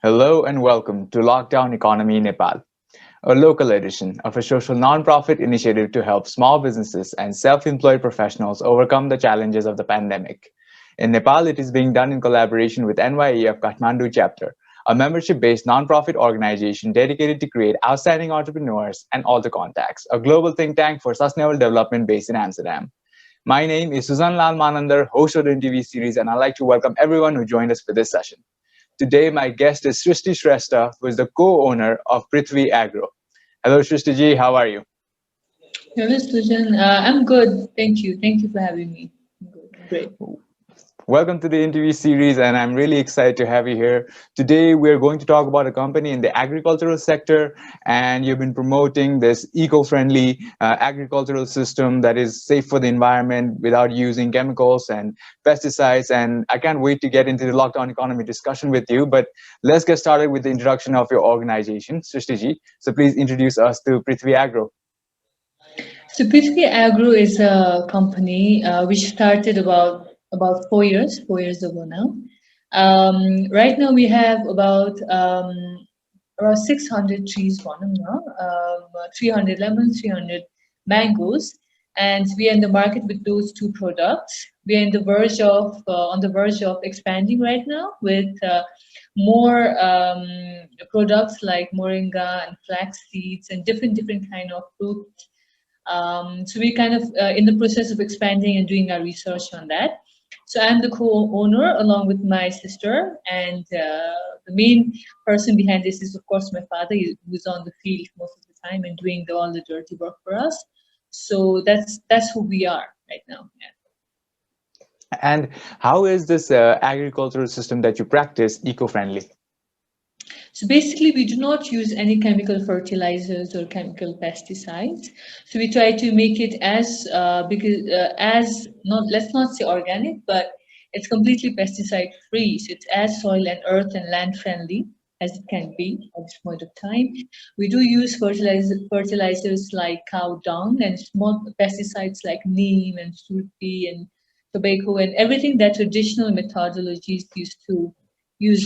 Hello and welcome to Lockdown Economy Nepal, a local edition of a social nonprofit initiative to help small businesses and self-employed professionals overcome the challenges of the pandemic. In Nepal, it is being done in collaboration with NYE of Kathmandu chapter, a membership-based nonprofit organization dedicated to create outstanding entrepreneurs, and AlterContacts, a global think tank for sustainable development based in Amsterdam. My name is Susan Lal Manandar, host of the interview series, and I'd like to welcome everyone who joined us for this session. Today, my guest is Shristi Shrestha, who is the co-owner of Prithvi Agro. Hello, Shristi ji, how are you? Hello, Sujan. I'm good. Thank you. Thank you for having me. I'm good. I'm great. Welcome to the interview series, and I'm really excited to have you here. Today, we're going to talk about a company in the agricultural sector, and you've been promoting this eco-friendly agricultural system that is safe for the environment without using chemicals and pesticides. And I can't wait to get into the lockdown economy discussion with you. But let's get started with the introduction of your organization, Srishti ji. So please introduce us to Prithvi Agro. So, Prithvi Agro is a company which started about 4 years ago now. Right now, we have about around 600 trees running now, 300 lemons, 300 mangoes, and we are in the market with those two products. We are in the verge of on the verge of expanding right now with more products like moringa and flax seeds and different kind of fruit. So we're kind of in the process of expanding and doing our research on that. So I'm the co-owner along with my sister, and the main person behind this is, of course, my father, who's on the field most of the time and doing all the dirty work for us. So that's who we are right now. Yeah. And how is this agricultural system that you practice eco-friendly? So basically, we do not use any chemical fertilizers or chemical pesticides. So we try to make it as not, let's not say organic, but it's completely pesticide free. So it's as soil and earth and land friendly as it can be at this point of time. We do use fertilizers like cow dung and small pesticides like neem and surti and tobacco and everything that traditional methodologies used to use.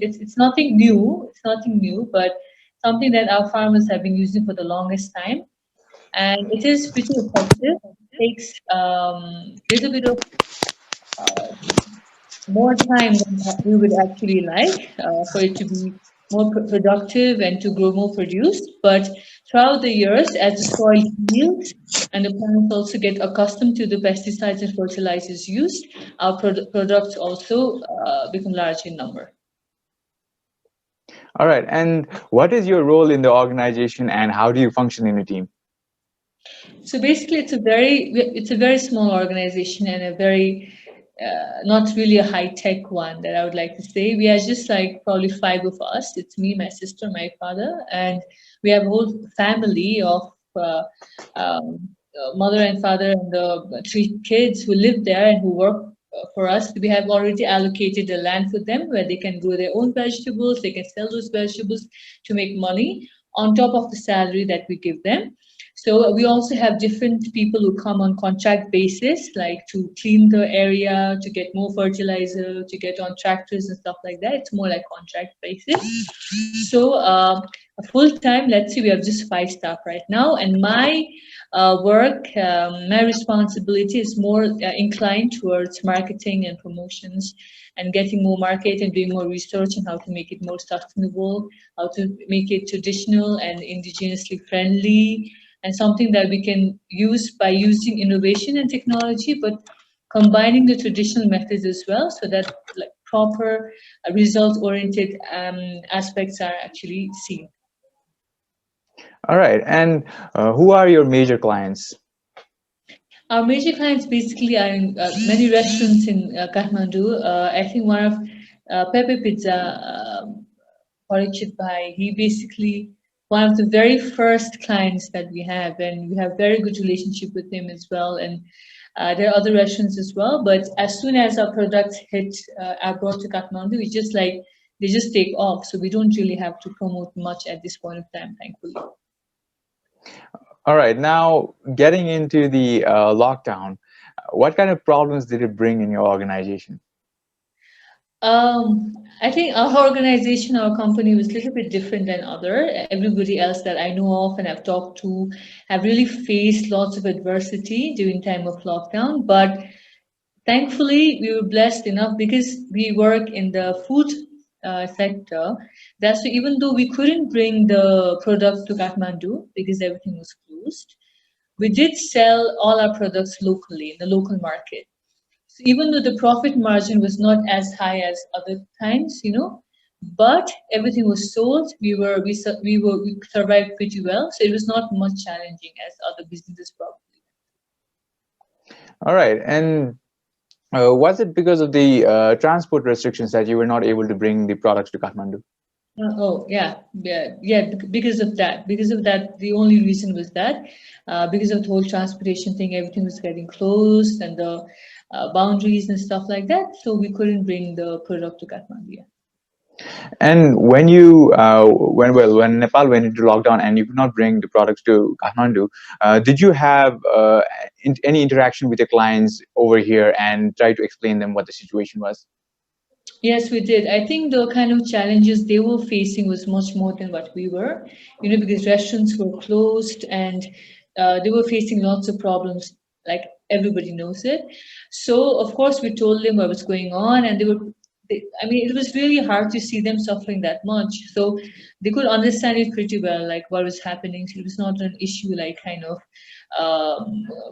It's nothing new. It's nothing new, but something that our farmers have been using for the longest time, and it is pretty effective. Takes little bit of uh, more time than we would actually like for it to be more productive and to grow more produce. But throughout the years, as the soil heals and the plants also get accustomed to the pesticides and fertilizers used, our products also become large in number. All right. And what is your role in the organization and how do you function in a team? So basically, it's a very small organization and a very not really a high tech one that I would like to say. We are just like probably five of us. It's me, my sister, my father, and we have a whole family of mother and father and the three kids who live there and who work for us. We have already allocated the land for them where they can grow their own vegetables. They can sell those vegetables to make money on top of the salary that we give them. So we also have different people who come on contract basis, like to clean the area, to get more fertilizer, to get on tractors and stuff like that. It's more like contract basis. So full time, let's see, we have just five staff right now, and my my responsibility is more inclined towards marketing and promotions and getting more market and doing more research on how to make it more sustainable, how to make it traditional and indigenously friendly, and something that we can use by using innovation and technology, but combining the traditional methods as well, so that like proper result-oriented aspects are actually seen. All right. And who are your major clients? Our major clients basically are in many restaurants in Kathmandu. I think one of Pepe Pizza, Parikshit Bhai, he basically one of the very first clients that we have, and we have very good relationship with him as well. And there are other restaurants as well. But as soon as our products hit are brought to Kathmandu, we just like they just take off. So we don't really have to promote much at this point of time, thankfully. All right. Now, getting into the lockdown, what kind of problems did it bring in your organization? I think our organization, our company was a little bit different than other. Everybody else that I know of and I've talked to have really faced lots of adversity during time of lockdown. But thankfully, we were blessed enough because we work in the food sector. That's so even though we couldn't bring the product to Kathmandu because everything was closed, we did sell all our products locally in the local market. So even though the profit margin was not as high as other times, but everything was sold. We survived pretty well. So it was not much challenging as other businesses probably. All right. And was it because of the transport restrictions that you were not able to bring the products to Kathmandu? Oh yeah. Because of that. Because of that, the only reason was that because of the whole transportation thing, everything was getting closed and the boundaries and stuff like that. So we couldn't bring the product to Kathmandu. Yeah. And when you when Nepal went into lockdown and you could not bring the products to Kathmandu, did you have any interaction with your clients over here and try to explain them what the situation was? Yes, we did. I think the kind of challenges they were facing was much more than what we were, because restaurants were closed and they were facing lots of problems, like everybody knows it. So, of course, we told them what was going on, and I mean, it was really hard to see them suffering that much. So, they could understand it pretty well, like what was happening. So, it was not an issue, like kind of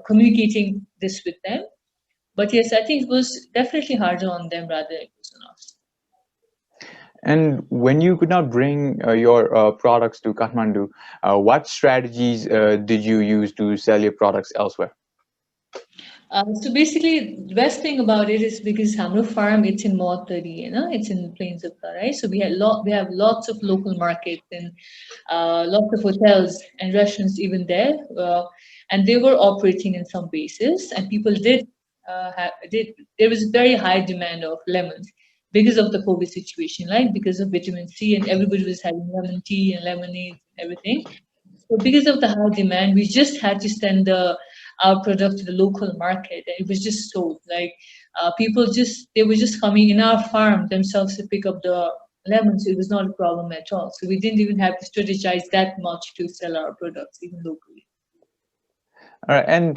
communicating this with them. But yes, I think it was definitely harder on them rather than it was on us. And when you could not bring your products to Kathmandu, what strategies did you use to sell your products elsewhere? So basically, the best thing about it is because Hamro Farm, it's in Mahottari, it's in Plains of Tarai. So we have lots of local markets and lots of hotels and restaurants even there, and they were operating in some bases, and people did there was very high demand of lemons because of the COVID situation, like because of vitamin C, and everybody was having lemon tea and lemonade and everything. So because of the high demand, we just had to send our product to the local market, and it was just sold. Like they were just coming in our farm themselves to pick up the lemons. It was not a problem at all. So we didn't even have to strategize that much to sell our products even locally. All right. And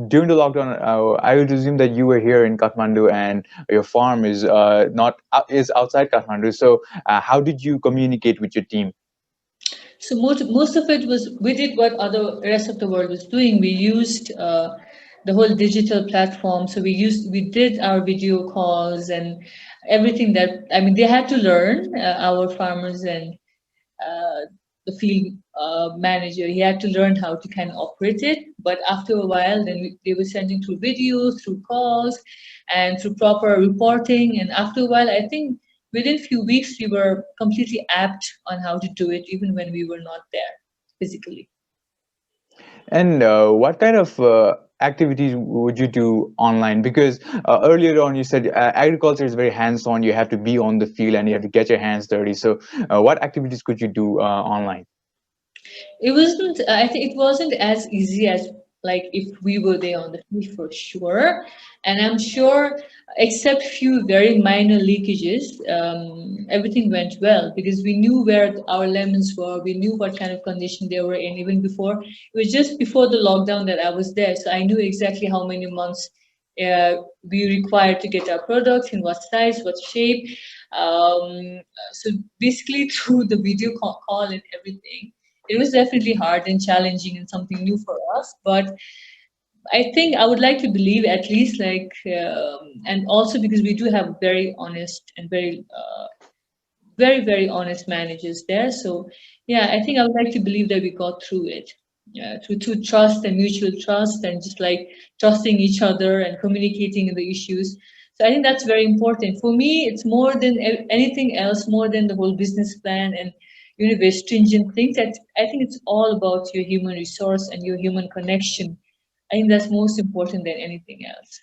during the lockdown, I would assume that you were here in Kathmandu and your farm is not is outside Kathmandu. So how did you communicate with your team? So most of it was we did what other rest of the world was doing. We used the whole digital platform. So we did our video calls and everything that I mean they had to learn our farmers and uh, the field manager. He had to learn how to kind of operate it. But after a while, then they were sending through videos, through calls, and through proper reporting. And after a while, I think within few weeks, we were completely apt on how to do it, even when we were not there physically. And what kind of activities would you do online? Because earlier on you said agriculture is very hands-on. You have to be on the field and you have to get your hands dirty. So what activities could you do online? It wasn't, I think it wasn't as easy as like if we were there on the field for sure. And I'm sure, except few very minor leakages, everything went well because we knew where our lemons were. We knew what kind of condition they were in even before. It was just before the lockdown that I was there. So I knew exactly how many months we required to get our products, in what size, what shape. So basically through the video call and everything, it was definitely hard and challenging and something new for us. But I think I would like to believe at least and also because we do have very honest and very honest managers there. So yeah, I think I would like to believe that we got through it. Yeah, through trust and mutual trust and just like trusting each other and communicating the issues. So I think that's very important. For me, it's more than anything else, more than the whole business plan and very stringent things. That I think it's all about your human resource and your human connection. I think that's most important than anything else.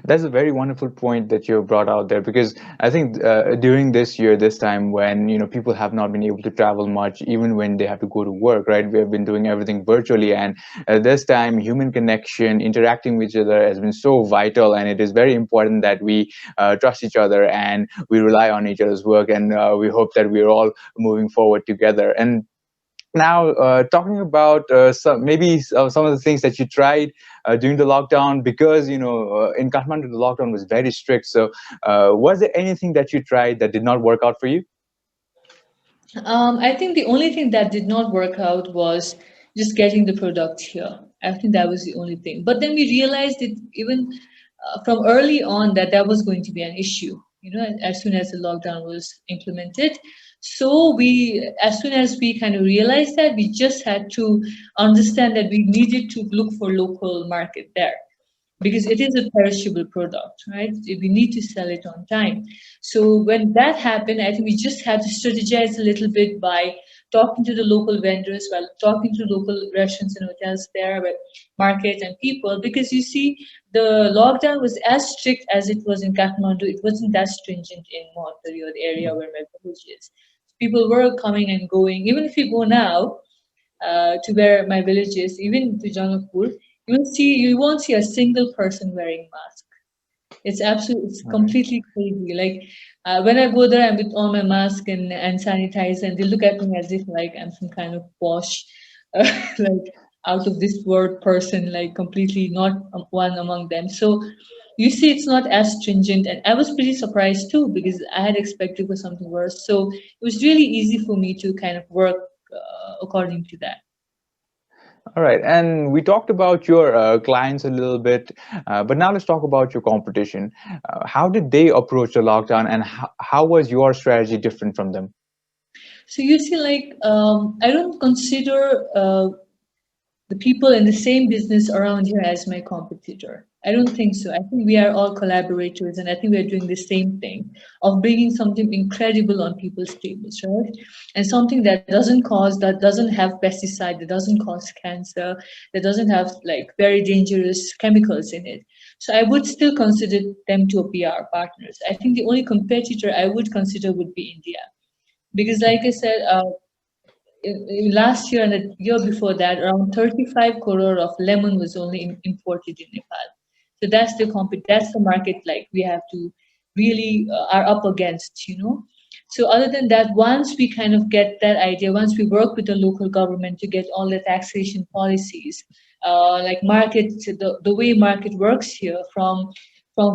That's a very wonderful point that you brought out there, because I think during this year, this time when people have not been able to travel much, even when they have to go to work, right? We have been doing everything virtually, and this time, human connection, interacting with each other, has been so vital, and it is very important that we trust each other and we rely on each other's work, and we hope that we're all moving forward together. And now, talking about some of the things that you tried during the lockdown, because in Kathmandu the lockdown was very strict. So, was there anything that you tried that did not work out for you? I think the only thing that did not work out was just getting the product here. I think that was the only thing. But then we realized it even from early on that that was going to be an issue. As soon as the lockdown was implemented. So as soon as we kind of realized that, we just had to understand that we needed to look for local market there, because it is a perishable product, right? We need to sell it on time. So when that happened, I think we just had to strategize a little bit by talking to the local vendors, while talking to local restaurants and hotels there, with market and people, because you see, the lockdown was as strict as it was in Kathmandu. It wasn't that stringent in Mahottari, or the area where my village is. People were coming and going. Even if you go now, to where my village is, even to Janakpur, you won't see a single person wearing mask. It's All right. completely crazy. Like when I go there, I'm with all my mask and sanitizer, and they look at me as if like I'm some kind of posh, like out of this world person, like completely not one among them. So you see, it's not as stringent, and I was pretty surprised too, because I had expected for something worse. So it was really easy for me to kind of work according to that. All right, and we talked about your clients a little bit, but now let's talk about your competition. How did they approach the lockdown, and how was your strategy different from them? So you see, like I don't consider the people in the same business around here as my competitor. I don't think so. I think we are all collaborators, and I think we are doing the same thing of bringing something incredible on people's tables, right? And something that doesn't have pesticide, that doesn't cause cancer, that doesn't have like very dangerous chemicals in it. So I would still consider them to be our partners. I think the only competitor I would consider would be India, because, like I said, last year and the year before that, around 35 crore of lemon was only imported in Nepal. So that's the market like we have to really are up against. So other than that, once we kind of get that idea, once we work with the local government to get all the taxation policies, like the way market works here, from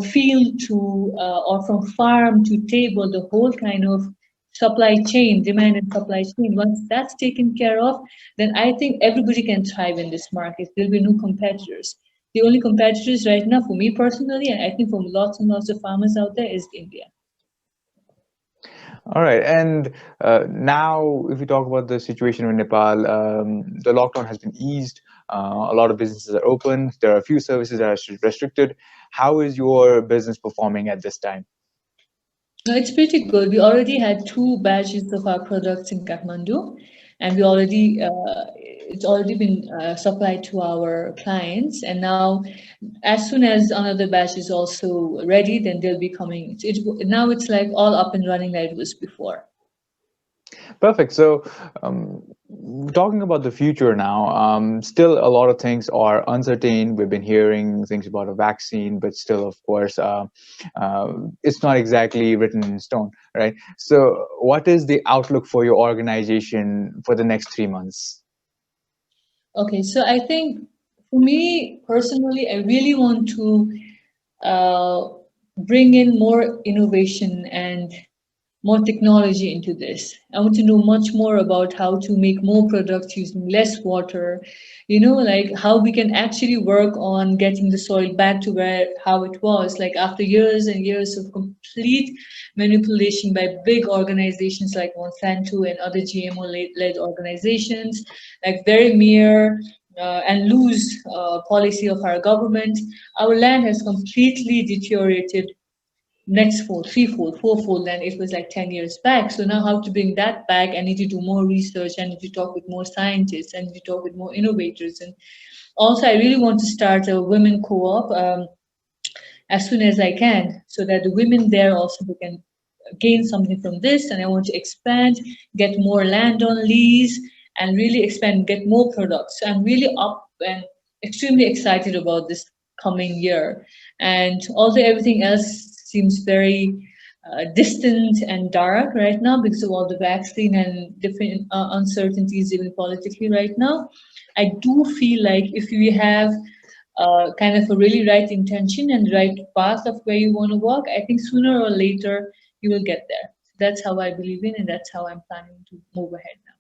field to or from farm to table, the whole kind of supply chain, demand and supply chain, once that's taken care of, then I think everybody can thrive in this market. There'll be no competitors. The only competitors right now, for me personally, and I think for lots and lots of farmers out there, is India. All right, and now if we talk about the situation in Nepal, the lockdown has been eased. A lot of businesses are open. There are a few services that are restricted. How is your business performing at this time? No, it's pretty good. We already had two batches of our products in Kathmandu, and it's already been supplied to our clients. And now, as soon as another batch is also ready, then they'll be coming. Now it's like all up and running like it was before. Perfect. So, talking about the future now, still a lot of things are uncertain. We've been hearing things about a vaccine, but still, of course, it's not exactly written in stone, right? So, what is the outlook for your organization for the next 3 months? Okay, so I think for me personally, I really want to uh, bring in more innovation and more technology into this. I want to know much more about how to make more products using less water, like how we can actually work on getting the soil back to how it was, like after years and years of complete manipulation by big organizations like Monsanto and other GMO-led organizations, like very mere and loose policy of our government. Our land has completely deteriorated next fold, threefold, fourfold than it was like 10 years back. So now how to bring that back? I need to do more research. I need to talk with more scientists. I need to talk with more innovators. And also, I really want to start a women co-op. as soon as I can, so that the women there also they can gain something from this. And I want to expand, get more land on lease, and really expand, get more products. So I'm really up and extremely excited about this coming year. And although everything else seems very distant and dark right now because of all the vaccine and different uncertainties, even politically right now, I do feel like if we have kind of a really right intention and right path of where you want to walk, I think sooner or later you will get there. That's how I believe in, and that's how I'm planning to move ahead now.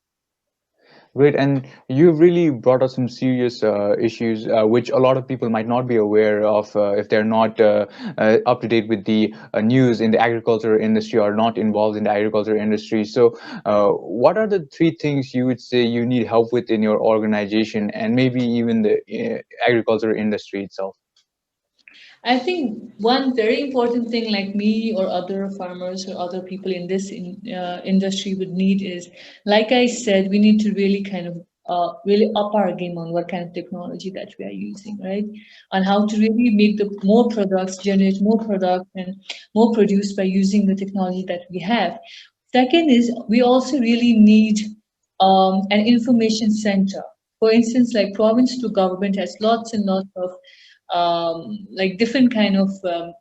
Great, and you've really brought up some serious issues which a lot of people might not be aware of if they're not up to date with the news in the agriculture industry or not involved in the agriculture industry. So, what are the three things you would say you need help with in your organization and maybe even the agriculture industry itself? I think one very important thing, like me or other farmers or other people in this industry would need is, like I said, we need to really kind of really up our game on what kind of technology that we are using, right? On how to really make the more products, generate more product and more produce by using the technology that we have. Second is we also really need an information center. For instance, like province to government has lots and lots of like different kind of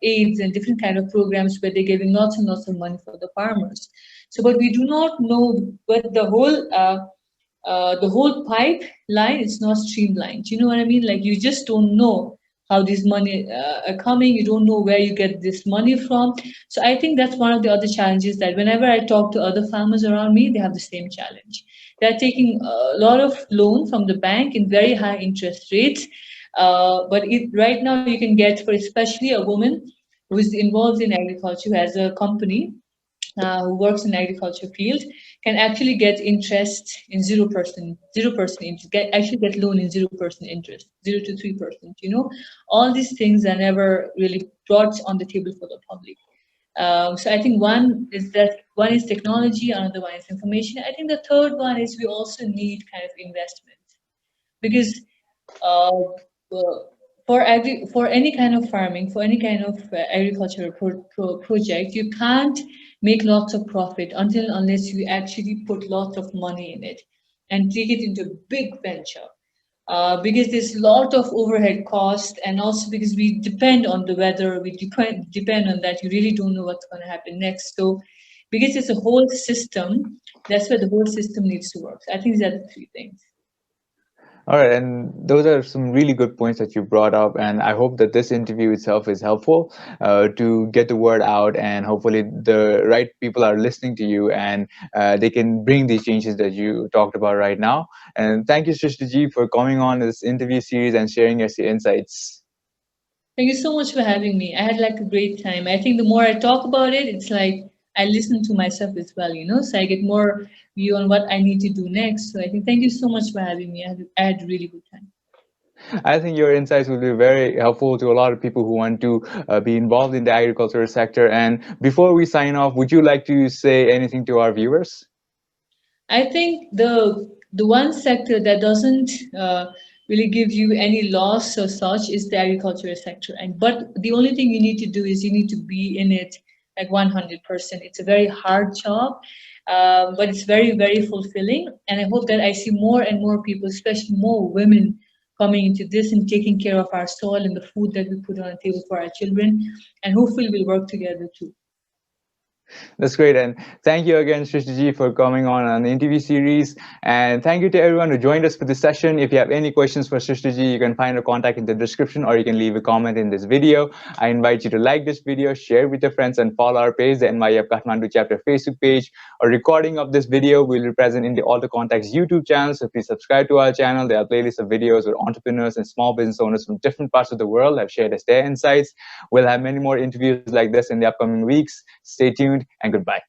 aids and different kind of programs where they're giving lots and lots of money for the farmers. So, but we do not know what the whole pipeline is not streamlined. You know what I mean? Like you just don't know how this money are coming. You don't know where you get this money from. So I think that's one of the other challenges that whenever I talk to other farmers around me, they have the same challenge. They're taking a lot of loan from the bank in very high interest rates. Right now you can get, for especially a woman who is involved in agriculture, who has a company, who works in agriculture field, can actually get interest in 0% interest, actually get loan in 0% interest, 0 to 3%. You know, all these things are never really brought on the table for the public. So I think one is technology, another one is information. I think the third one is we also need kind of investment because uh, uh, for any kind of farming, for any kind of agricultural project, you can't make lots of profit unless you actually put lots of money in it and take it into a big venture. Because there's a lot of overhead cost, and also because we depend on the weather, we depend on that. You really don't know what's going to happen next. So, because it's a whole system, that's where the whole system needs to work. So I think these are the three things. All right, and those are some really good points that you brought up, and I hope that this interview itself is helpful to get the word out, and hopefully the right people are listening to you, and they can bring these changes that you talked about right now. And thank you, Shristi ji, for coming on this interview series and sharing your insights. Thank you so much for having me. I had like a great time. I think the more I talk about it, it's like I listen to myself as well, you know, so I get more view on what I need to do next. So I think thank you so much for having me. I had a really good time. I think your insights will be very helpful to a lot of people who want to be involved in the agricultural sector. And before we sign off, would you like to say anything to our viewers? I think the one sector that doesn't really give you any loss or such is the agricultural sector. And but the only thing you need to do is you need to be in it like 100%. It's a very hard job, but it's very very fulfilling. And I hope that I see more and more people, especially more women, coming into this and taking care of our soil and the food that we put on the table for our children. And hopefully we'll work together too. That's great. And thank you again, Shristi ji, for coming on the interview series. And thank you to everyone who joined us for this session. If you have any questions for Shristi ji, you can find her contact in the description, or you can leave a comment in this video. I invite you to like this video, share with your friends, and follow our page, the NYF Kathmandu chapter Facebook page. A recording of this video will be present in the AlterContacts YouTube channel. So please subscribe to our channel. There are playlists of videos where entrepreneurs and small business owners from different parts of the world have shared their insights. We'll have many more interviews like this in the upcoming weeks. Stay tuned and goodbye.